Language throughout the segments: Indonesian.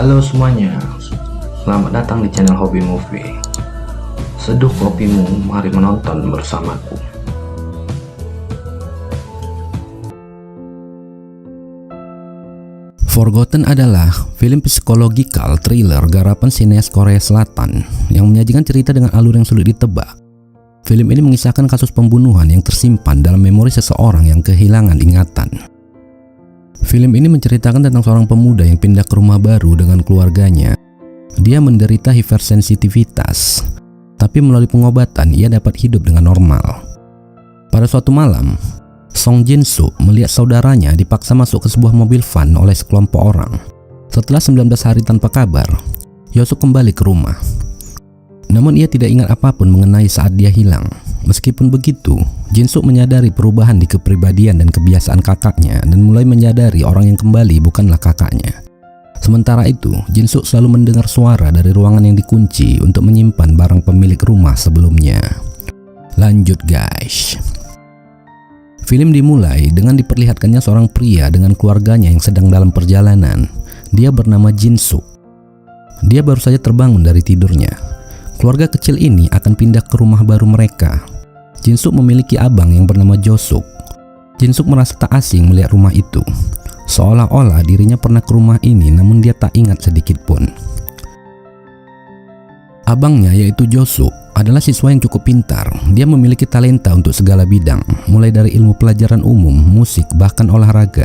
Halo semuanya, selamat datang di channel Hobi Movie. Seduh kopimu, mari menonton bersamaku. Forgotten adalah film psikologikal thriller garapan sineas Korea Selatan yang menyajikan cerita dengan alur yang sulit ditebak. Film ini mengisahkan kasus pembunuhan yang tersimpan dalam memori seseorang yang kehilangan ingatan. Film ini menceritakan tentang seorang pemuda yang pindah ke rumah baru dengan keluarganya. Dia menderita hipersensitivitas, tapi melalui pengobatan ia dapat hidup dengan normal. Pada suatu malam, Song Jin-soo melihat saudaranya dipaksa masuk ke sebuah mobil van oleh sekelompok orang. Setelah 19 hari tanpa kabar, Yosuk kembali ke rumah. Namun ia tidak ingat apapun mengenai saat dia hilang. Meskipun begitu, Jin-soo menyadari perubahan di kepribadian dan kebiasaan kakaknya dan mulai menyadari orang yang kembali bukanlah kakaknya. Sementara itu, Jin-soo selalu mendengar suara dari ruangan yang dikunci untuk menyimpan barang pemilik rumah sebelumnya. Lanjut guys. Film dimulai dengan diperlihatkannya seorang pria dengan keluarganya yang sedang dalam perjalanan. Dia bernama Jin-soo. Dia baru saja terbangun dari tidurnya. Keluarga kecil ini akan pindah ke rumah baru mereka. Jin-soo memiliki abang yang bernama Jo-suk. Jin-suk merasa tak asing melihat rumah itu. Seolah-olah dirinya pernah ke rumah ini namun dia tak ingat sedikit pun. Abangnya yaitu Jo-suk adalah siswa yang cukup pintar. Dia memiliki talenta untuk segala bidang, mulai dari ilmu pelajaran umum, musik, bahkan olahraga.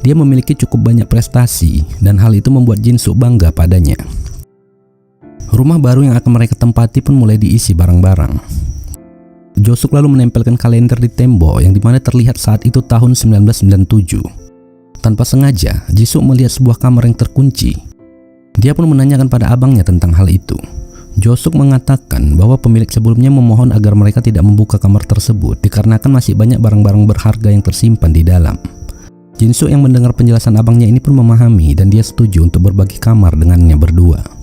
Dia memiliki cukup banyak prestasi dan hal itu membuat Jin-suk bangga padanya. Rumah baru yang akan mereka tempati pun mulai diisi barang-barang. Jo-suk lalu menempelkan kalender di tembok yang dimana terlihat saat itu tahun 1997. Tanpa sengaja, Jisoo melihat sebuah kamar yang terkunci. Dia pun menanyakan pada abangnya tentang hal itu. Jo-suk mengatakan bahwa pemilik sebelumnya memohon agar mereka tidak membuka kamar tersebut dikarenakan masih banyak barang-barang berharga yang tersimpan di dalam. Jin-suk yang mendengar penjelasan abangnya ini pun memahami dan dia setuju untuk berbagi kamar dengannya berdua.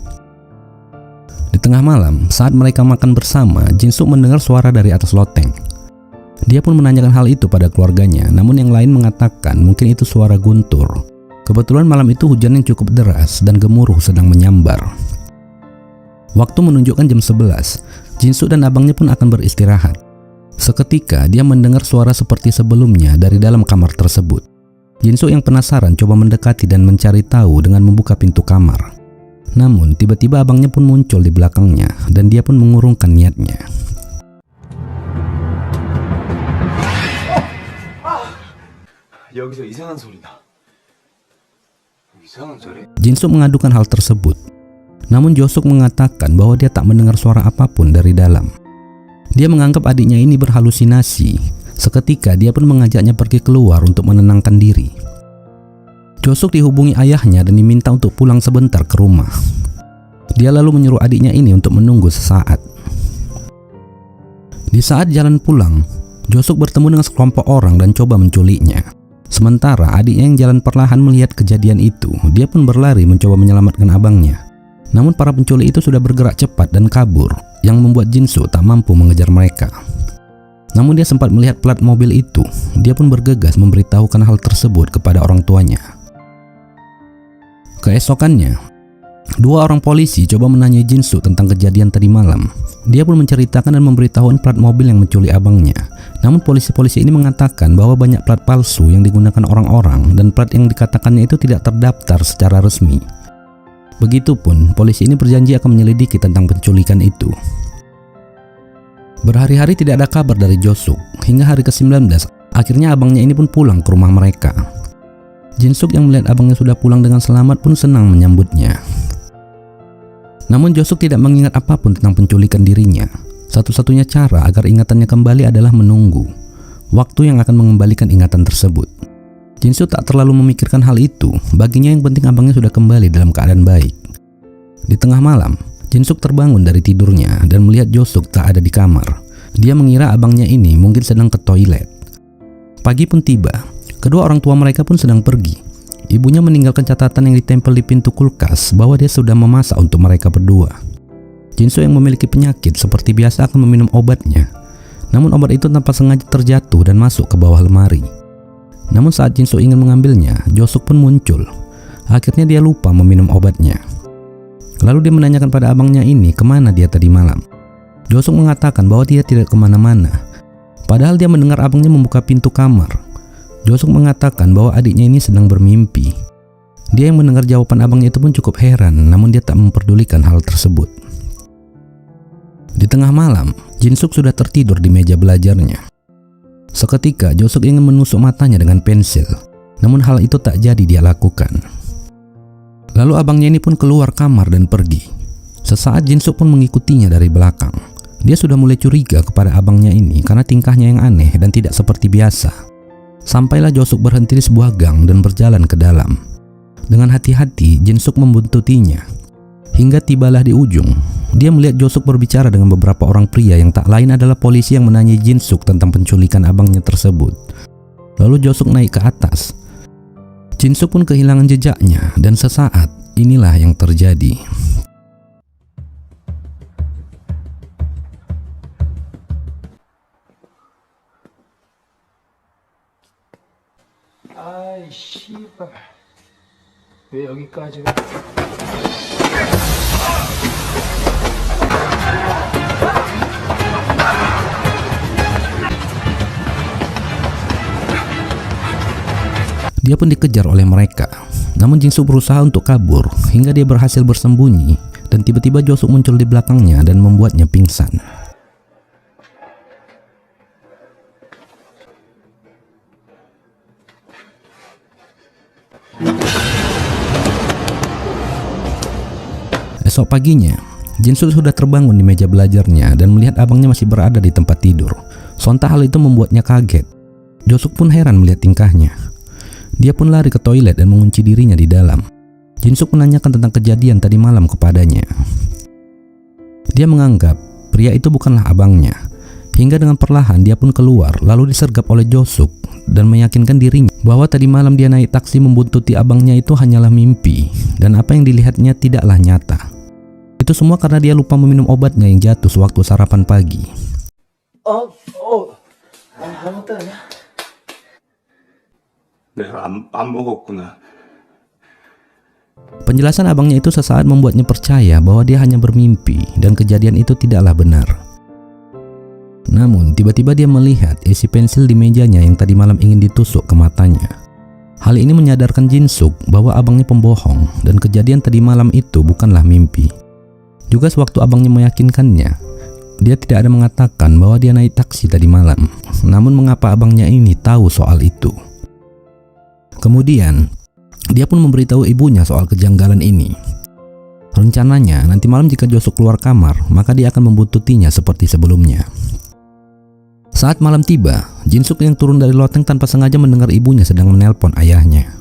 Di tengah malam, saat mereka makan bersama, Jin-suk mendengar suara dari atas loteng. Dia pun menanyakan hal itu pada keluarganya, namun yang lain mengatakan mungkin itu suara guntur. Kebetulan malam itu hujan yang cukup deras dan gemuruh sedang menyambar. Waktu menunjukkan jam 11, Jin-suk dan abangnya pun akan beristirahat. Seketika dia mendengar suara seperti sebelumnya dari dalam kamar tersebut. Jin-suk yang penasaran coba mendekati dan mencari tahu dengan membuka pintu kamar. Namun tiba-tiba abangnya pun muncul di belakangnya dan dia pun mengurungkan niatnya. Jin-suk mengadukan hal tersebut. Namun Jo-suk mengatakan bahwa dia tak mendengar suara apapun dari dalam. Dia menganggap adiknya ini berhalusinasi. Seketika dia pun mengajaknya pergi keluar untuk menenangkan diri. Jo-suk dihubungi ayahnya dan diminta untuk pulang sebentar ke rumah. Dia lalu menyuruh adiknya ini untuk menunggu sesaat. Di saat jalan pulang, Jo-suk bertemu dengan sekelompok orang dan coba menculiknya. Sementara adiknya yang jalan perlahan melihat kejadian itu, dia pun berlari mencoba menyelamatkan abangnya. Namun para penculik itu sudah bergerak cepat dan kabur, yang membuat Jin-suk tak mampu mengejar mereka. Namun dia sempat melihat plat mobil itu. Dia pun bergegas memberitahukan hal tersebut kepada orang tuanya. Keesokannya, dua orang polisi coba menanyai Jin-suk tentang kejadian tadi malam. Dia pun menceritakan dan memberitahukan plat mobil yang menculik abangnya. Namun polisi-polisi ini mengatakan bahwa banyak plat palsu yang digunakan orang-orang dan plat yang dikatakannya itu tidak terdaftar secara resmi. Begitupun, polisi ini berjanji akan menyelidiki tentang penculikan itu. Berhari-hari tidak ada kabar dari Jo-suk. Hingga hari ke-19, akhirnya abangnya ini pun pulang ke rumah mereka. Jin-suk yang melihat abangnya sudah pulang dengan selamat pun senang menyambutnya. Namun Jo-suk tidak mengingat apapun tentang penculikan dirinya. Satu-satunya cara agar ingatannya kembali adalah menunggu waktu yang akan mengembalikan ingatan tersebut. Jin-suk tak terlalu memikirkan hal itu. Baginya yang penting abangnya sudah kembali dalam keadaan baik. Di tengah malam, Jin-suk terbangun dari tidurnya dan melihat Jo-suk tak ada di kamar. Dia mengira abangnya ini mungkin sedang ke toilet. Pagi pun tiba. Kedua orang tua mereka pun sedang pergi. Ibunya meninggalkan catatan yang ditempel di pintu kulkas bahwa dia sudah memasak untuk mereka berdua. Jin-suk yang memiliki penyakit seperti biasa akan meminum obatnya. Namun obat itu tanpa sengaja terjatuh dan masuk ke bawah lemari. Namun saat Jin-suk ingin mengambilnya, Jo-suk pun muncul. Akhirnya dia lupa meminum obatnya. Lalu dia menanyakan pada abangnya ini kemana dia tadi malam. Josuk mengatakan bahwa dia tidak kemana-mana. Padahal dia mendengar abangnya membuka pintu kamar. Josuk mengatakan bahwa adiknya ini sedang bermimpi. Dia yang mendengar jawaban abangnya itu pun cukup heran, namun dia tak memperdulikan hal tersebut. Di tengah malam, Jin-suk sudah tertidur di meja belajarnya. Seketika Josuk ingin menusuk matanya dengan pensil, namun hal itu tak jadi dia lakukan. Lalu abangnya ini pun keluar kamar dan pergi. Sesaat Jin-suk pun mengikutinya dari belakang. Dia sudah mulai curiga kepada abangnya ini karena tingkahnya yang aneh dan tidak seperti biasa. Sampailah Josuk berhenti di sebuah gang dan berjalan ke dalam. Dengan hati-hati Jin-suk membuntutinya. Hingga tibalah di ujung. Dia melihat Josuk berbicara dengan beberapa orang pria yang tak lain adalah polisi yang menanyai Jin-suk tentang penculikan abangnya tersebut. Lalu Josuk naik ke atas. Jin-suk pun kehilangan jejaknya dan sesaat inilah yang terjadi. 아이 씨발 왜 여기까지 Dia pun dikejar oleh mereka. Namun Jin-suk berusaha untuk kabur hingga dia berhasil bersembunyi dan tiba-tiba Josuk muncul di belakangnya dan membuatnya pingsan. Esok paginya, Jin-suk sudah terbangun di meja belajarnya dan melihat abangnya masih berada di tempat tidur. Sontak hal itu membuatnya kaget. Josuk pun heran melihat tingkahnya. Dia pun lari ke toilet dan mengunci dirinya di dalam. Jin-suk menanyakan tentang kejadian tadi malam kepadanya. Dia menganggap pria itu bukanlah abangnya. Hingga dengan perlahan dia pun keluar lalu disergap oleh Josuk dan meyakinkan dirinya bahwa tadi malam dia naik taksi membuntuti abangnya itu hanyalah mimpi dan apa yang dilihatnya tidaklah nyata. Itu semua karena dia lupa meminum obatnya yang jatuh sewaktu sarapan pagi. 아무것도 내가 안 먹었구나. Penjelasan abangnya itu sesaat membuatnya percaya bahwa dia hanya bermimpi dan kejadian itu tidaklah benar. Namun tiba-tiba dia melihat isi pensil di mejanya yang tadi malam ingin ditusuk ke matanya. Hal ini menyadarkan Jin-suk bahwa abangnya pembohong dan kejadian tadi malam itu bukanlah mimpi. Juga sewaktu abangnya meyakinkannya, dia tidak ada mengatakan bahwa dia naik taksi tadi malam. Namun mengapa abangnya ini tahu soal itu? Kemudian, dia pun memberitahu ibunya soal kejanggalan ini. Rencananya, nanti malam jika Josuk keluar kamar, maka dia akan membuntutinya seperti sebelumnya. Saat malam tiba, Jin-suk yang turun dari loteng tanpa sengaja mendengar ibunya sedang menelpon ayahnya.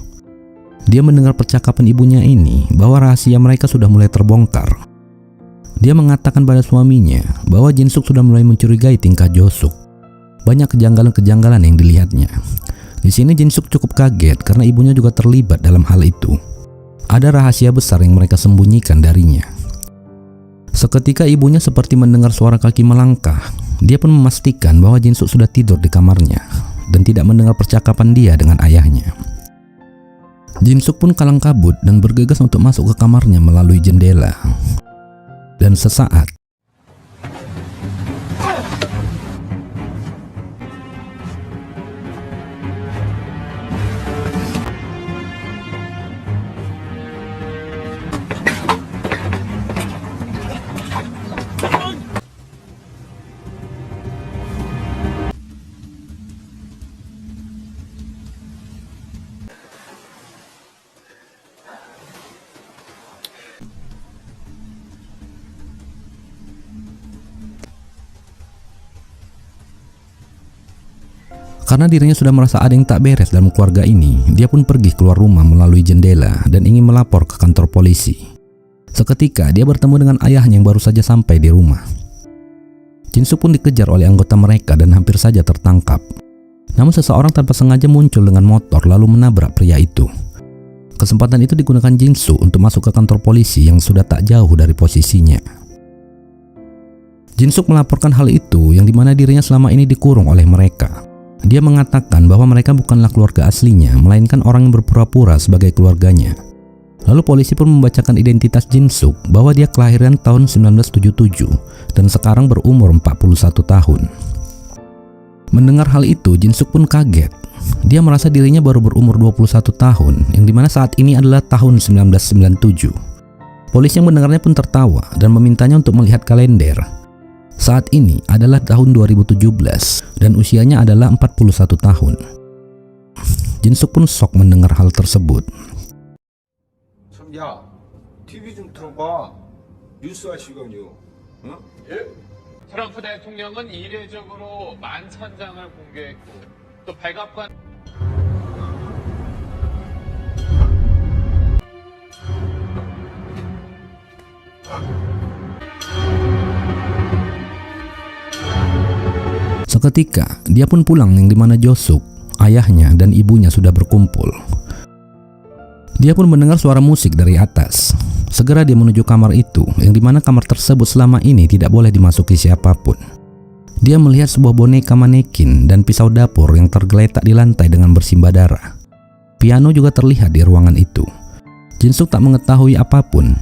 Dia mendengar percakapan ibunya ini bahwa rahasia mereka sudah mulai terbongkar. Dia mengatakan pada suaminya bahwa Jin-suk sudah mulai mencurigai tingkah Josuk. Banyak kejanggalan-kejanggalan yang dilihatnya. Di sini Jin-suk cukup kaget karena ibunya juga terlibat dalam hal itu. Ada rahasia besar yang mereka sembunyikan darinya. Seketika ibunya seperti mendengar suara kaki melangkah. Dia pun memastikan bahwa Jin-suk sudah tidur di kamarnya dan tidak mendengar percakapan dia dengan ayahnya. Jin-suk pun kalang kabut dan bergegas untuk masuk ke kamarnya melalui jendela. Dan sesaat karena dirinya sudah merasa ada yang tak beres dalam keluarga ini, dia pun pergi keluar rumah melalui jendela dan ingin melapor ke kantor polisi. Seketika dia bertemu dengan ayahnya yang baru saja sampai di rumah. Jin-suk pun dikejar oleh anggota mereka dan hampir saja tertangkap. Namun seseorang tanpa sengaja muncul dengan motor lalu menabrak pria itu. Kesempatan itu digunakan Jin-suk untuk masuk ke kantor polisi yang sudah tak jauh dari posisinya. Jin-suk melaporkan hal itu yang dimana dirinya selama ini dikurung oleh mereka. Dia mengatakan bahwa mereka bukanlah keluarga aslinya, melainkan orang yang berpura-pura sebagai keluarganya. Lalu polisi pun membacakan identitas Jin Suk bahwa dia kelahiran tahun 1977 dan sekarang berumur 41 tahun. Mendengar hal itu, Jin Suk pun kaget. Dia merasa dirinya baru berumur 21 tahun, yang dimana saat ini adalah tahun 1997. Polisi yang mendengarnya pun tertawa dan memintanya untuk melihat kalender. Saat ini adalah tahun 2017 dan usianya adalah 41 tahun. Jin Suk pun shock mendengar hal tersebut. 야, TV 좀 틀어봐. 뉴스할 시간이요. 응? 예? 트럼프 대통령은 이례적으로 11,000장을 공개했고 또 백악관 Seketika, dia pun pulang yang dimana Jo Suk, ayahnya dan ibunya sudah berkumpul. Dia pun mendengar suara musik dari atas. Segera dia menuju kamar itu, yang dimana kamar tersebut selama ini tidak boleh dimasuki siapapun. Dia melihat sebuah boneka manekin dan pisau dapur yang tergeletak di lantai dengan bersimbah darah. Piano juga terlihat di ruangan itu. Jin Suk tak mengetahui apapun,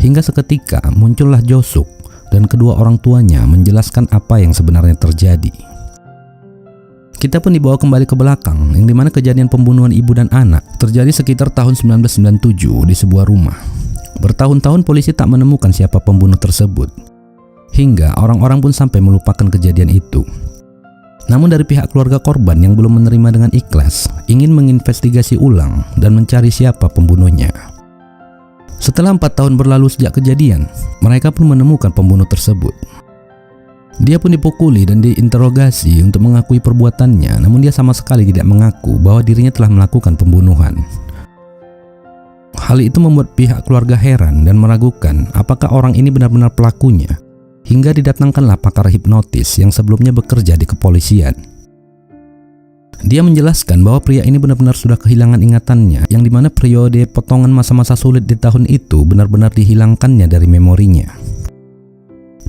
hingga seketika muncullah Jo Suk dan kedua orang tuanya menjelaskan apa yang sebenarnya terjadi. Kita pun dibawa kembali ke belakang, yang dimana kejadian pembunuhan ibu dan anak terjadi sekitar tahun 1997 di sebuah rumah. Bertahun-tahun polisi tak menemukan siapa pembunuh tersebut, hingga orang-orang pun sampai melupakan kejadian itu. Namun dari pihak keluarga korban yang belum menerima dengan ikhlas, ingin menginvestigasi ulang dan mencari siapa pembunuhnya. Setelah 4 tahun berlalu sejak kejadian, mereka pun menemukan pembunuh tersebut. Dia pun dipukuli dan diinterogasi untuk mengakui perbuatannya, namun dia sama sekali tidak mengaku bahwa dirinya telah melakukan pembunuhan. Hal itu membuat pihak keluarga heran dan meragukan apakah orang ini benar-benar pelakunya, hingga didatangkanlah pakar hipnotis yang sebelumnya bekerja di kepolisian. Dia menjelaskan bahwa pria ini benar-benar sudah kehilangan ingatannya, yang dimana periode potongan masa-masa sulit di tahun itu benar-benar dihilangkannya dari memorinya.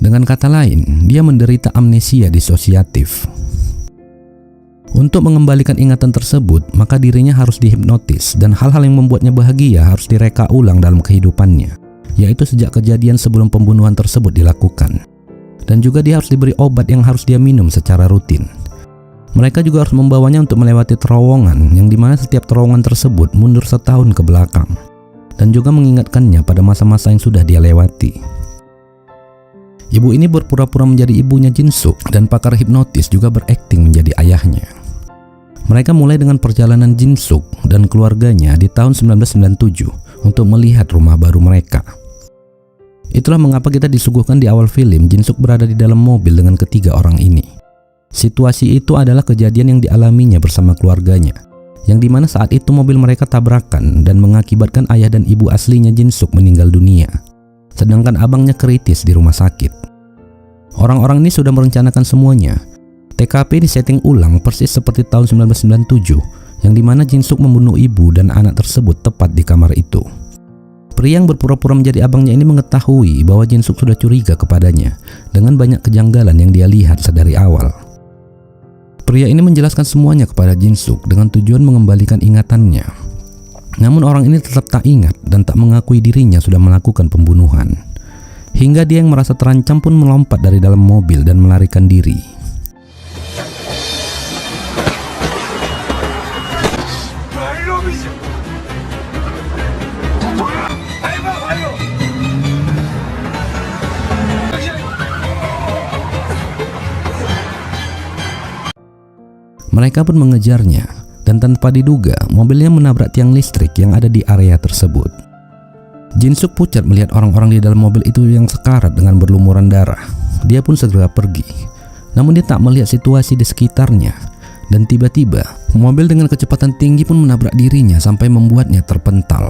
Dengan kata lain, dia menderita amnesia disosiatif. Untuk mengembalikan ingatan tersebut, maka dirinya harus dihipnotis dan hal-hal yang membuatnya bahagia harus direka ulang dalam kehidupannya, yaitu sejak kejadian sebelum pembunuhan tersebut dilakukan. Dan juga dia harus diberi obat yang harus dia minum secara rutin. Mereka juga harus membawanya untuk melewati terowongan, yang dimana setiap terowongan tersebut mundur setahun ke belakang, dan juga mengingatkannya pada masa-masa yang sudah dia lewati. Ibu ini berpura-pura menjadi ibunya Jin Suk dan pakar hipnotis juga berakting menjadi ayahnya. Mereka mulai dengan perjalanan Jin Suk dan keluarganya di tahun 1997 untuk melihat rumah baru mereka. Itulah mengapa kita disuguhkan di awal film Jin Suk berada di dalam mobil dengan ketiga orang ini. Situasi itu adalah kejadian yang dialaminya bersama keluarganya, yang dimana saat itu mobil mereka tabrakan dan mengakibatkan ayah dan ibu aslinya Jin Suk meninggal dunia, sedangkan abangnya kritis di rumah sakit. Orang-orang ini sudah merencanakan semuanya. TKP disetting ulang persis seperti tahun 1997, yang dimana Jin Suk membunuh ibu dan anak tersebut tepat di kamar itu. Pria yang berpura-pura menjadi abangnya ini mengetahui bahwa Jin Suk sudah curiga kepadanya dengan banyak kejanggalan yang dia lihat sedari awal. Pria ini menjelaskan semuanya kepada Jin Suk dengan tujuan mengembalikan ingatannya. Namun orang ini tetap tak ingat dan tak mengakui dirinya sudah melakukan pembunuhan. Hingga dia yang merasa terancam pun melompat dari dalam mobil dan melarikan diri. Mereka pun mengejarnya, dan tanpa diduga mobilnya menabrak tiang listrik yang ada di area tersebut. Jin Suk pucat melihat orang-orang di dalam mobil itu yang sekarat dengan berlumuran darah. Dia pun segera pergi, namun dia tak melihat situasi di sekitarnya. Dan tiba-tiba mobil dengan kecepatan tinggi pun menabrak dirinya sampai membuatnya terpental.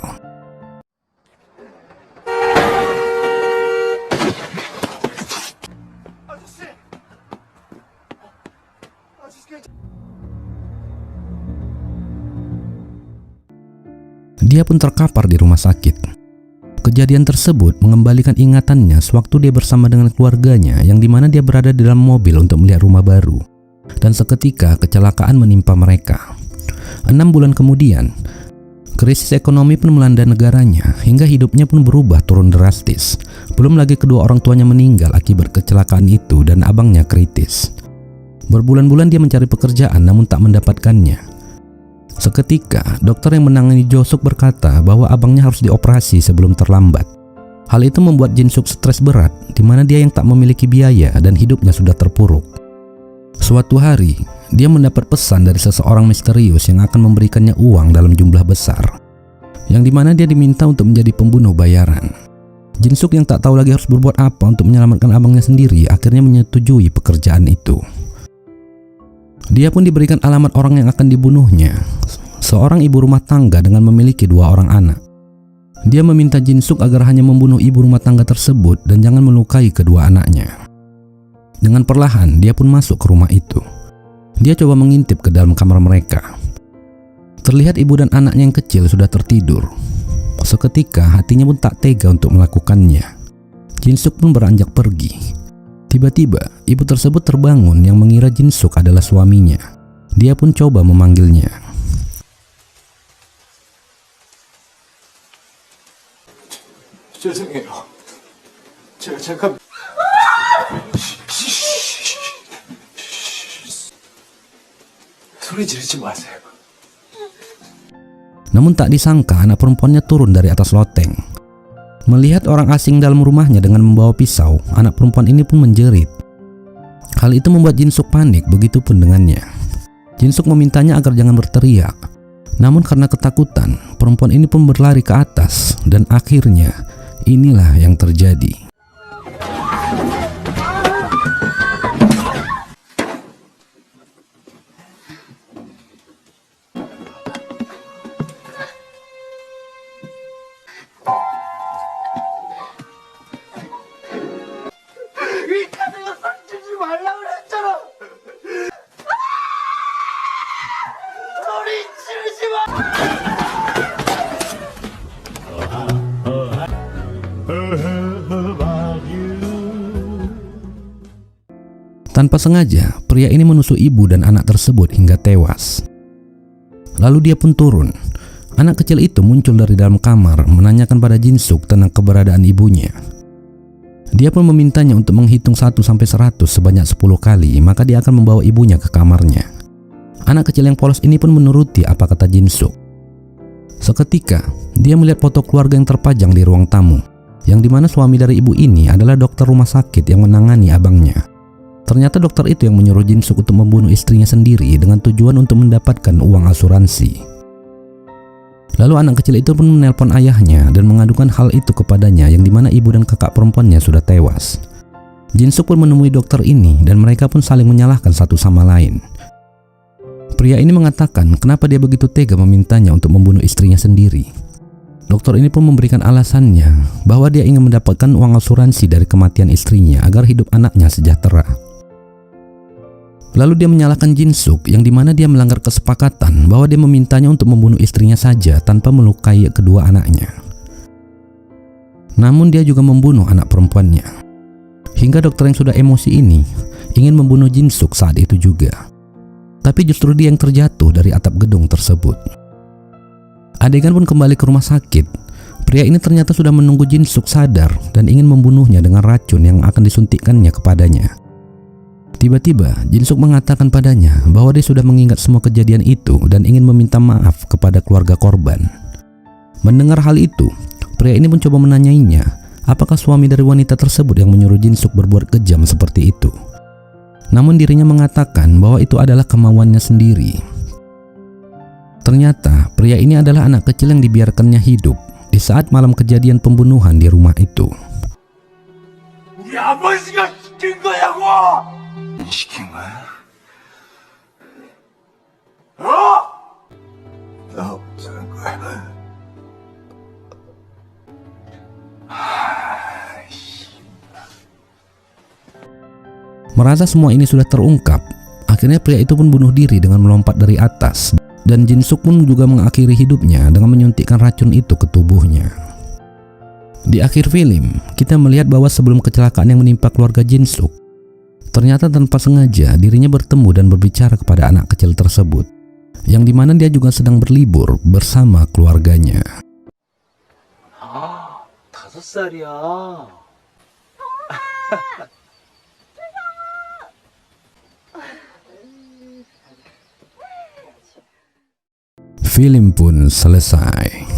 Dia pun terkapar di rumah sakit. Kejadian tersebut mengembalikan ingatannya sewaktu dia bersama dengan keluarganya, yang dimana dia berada di dalam mobil untuk melihat rumah baru. Dan seketika kecelakaan menimpa mereka. 6 bulan kemudian, Krisis ekonomi pun melanda negaranya hingga hidupnya pun berubah turun drastis. Belum lagi kedua orang tuanya meninggal akibat kecelakaan itu dan abangnya kritis. Berbulan-bulan dia mencari pekerjaan namun tak mendapatkannya. Seketika, dokter yang menangani Josuk berkata bahwa abangnya harus dioperasi sebelum terlambat. Hal itu membuat Jin-suk stres berat, di mana dia yang tak memiliki biaya dan hidupnya sudah terpuruk. Suatu hari, dia mendapat pesan dari seseorang misterius yang akan memberikannya uang dalam jumlah besar, yang dimana dia diminta untuk menjadi pembunuh bayaran. Jin-suk yang tak tahu lagi harus berbuat apa untuk menyelamatkan abangnya sendiri akhirnya menyetujui pekerjaan itu. Dia pun diberikan alamat orang yang akan dibunuhnya, seorang ibu rumah tangga dengan memiliki 2 orang anak. Dia meminta Jin-suk agar hanya membunuh ibu rumah tangga tersebut dan jangan melukai kedua anaknya. Dengan perlahan, dia pun masuk ke rumah itu. Dia coba mengintip ke dalam kamar mereka. Terlihat ibu dan anaknya yang kecil sudah tertidur. Seketika hatinya pun tak tega untuk melakukannya. Jin-suk pun beranjak pergi. Tiba-tiba ibu tersebut terbangun yang mengira Jin-suk adalah suaminya. Dia pun coba memanggilnya. 죄송해요. 제가 잠깐 소리 지르지 마세요. Namun tak disangka anak perempuannya turun dari atas loteng. Melihat orang asing dalam rumahnya dengan membawa pisau, anak perempuan ini pun menjerit. Hal itu membuat Jin-suk panik, begitupun dengannya. Jin-suk memintanya agar jangan berteriak. Namun karena ketakutan, perempuan ini pun berlari ke atas dan akhirnya inilah yang terjadi. Tanpa sengaja, pria ini menusuk ibu dan anak tersebut hingga tewas. Lalu dia pun turun. Anak kecil itu muncul dari dalam kamar menanyakan pada Jin-suk tentang keberadaan ibunya. Dia pun memintanya untuk menghitung 1-100 sebanyak 10 kali, maka dia akan membawa ibunya ke kamarnya. Anak kecil yang polos ini pun menuruti apa kata Jin-suk. Seketika, dia melihat foto keluarga yang terpajang di ruang tamu, yang dimana suami dari ibu ini adalah dokter rumah sakit yang menangani abangnya. Ternyata dokter itu yang menyuruh Jin-suk untuk membunuh istrinya sendiri dengan tujuan untuk mendapatkan uang asuransi. Lalu anak kecil itu pun menelpon ayahnya dan mengadukan hal itu kepadanya, yang dimana ibu dan kakak perempuannya sudah tewas. Jin-suk pun menemui dokter ini dan mereka pun saling menyalahkan satu sama lain. Pria ini mengatakan kenapa dia begitu tega memintanya untuk membunuh istrinya sendiri. Dokter ini pun memberikan alasannya bahwa dia ingin mendapatkan uang asuransi dari kematian istrinya agar hidup anaknya sejahtera. Lalu dia menyalahkan Jin-suk, yang dimana dia melanggar kesepakatan bahwa dia memintanya untuk membunuh istrinya saja tanpa melukai kedua anaknya. Namun dia juga membunuh anak perempuannya. Hingga dokter yang sudah emosi ini ingin membunuh Jin-suk saat itu juga. Tapi justru dia yang terjatuh dari atap gedung tersebut. Adegan pun kembali ke rumah sakit. Pria ini ternyata sudah menunggu Jin-suk sadar dan ingin membunuhnya dengan racun yang akan disuntikkannya kepadanya. Tiba-tiba Jin-suk mengatakan padanya bahwa dia sudah mengingat semua kejadian itu dan ingin meminta maaf kepada keluarga korban. Mendengar hal itu, pria ini pun coba menanyainya apakah suami dari wanita tersebut yang menyuruh Jin-suk berbuat kejam seperti itu. Namun dirinya mengatakan bahwa itu adalah kemauannya sendiri. Ternyata pria ini adalah anak kecil yang dibiarkannya hidup di saat malam kejadian pembunuhan di rumah itu. 우리 아버지가 시킨 거냐고! 시킨 거야? 나 없는 거야. Merasa semua ini sudah terungkap, akhirnya pria itu pun bunuh diri dengan melompat dari atas, dan Jin-suk pun juga mengakhiri hidupnya dengan menyuntikkan racun itu ke tubuhnya. Di akhir film, kita melihat bahwa sebelum kecelakaan yang menimpa keluarga Jin-suk, ternyata tanpa sengaja dirinya bertemu dan berbicara kepada anak kecil tersebut. yang dimana dia juga sedang berlibur bersama keluarganya. 아, 5살이야. Film pun selesai.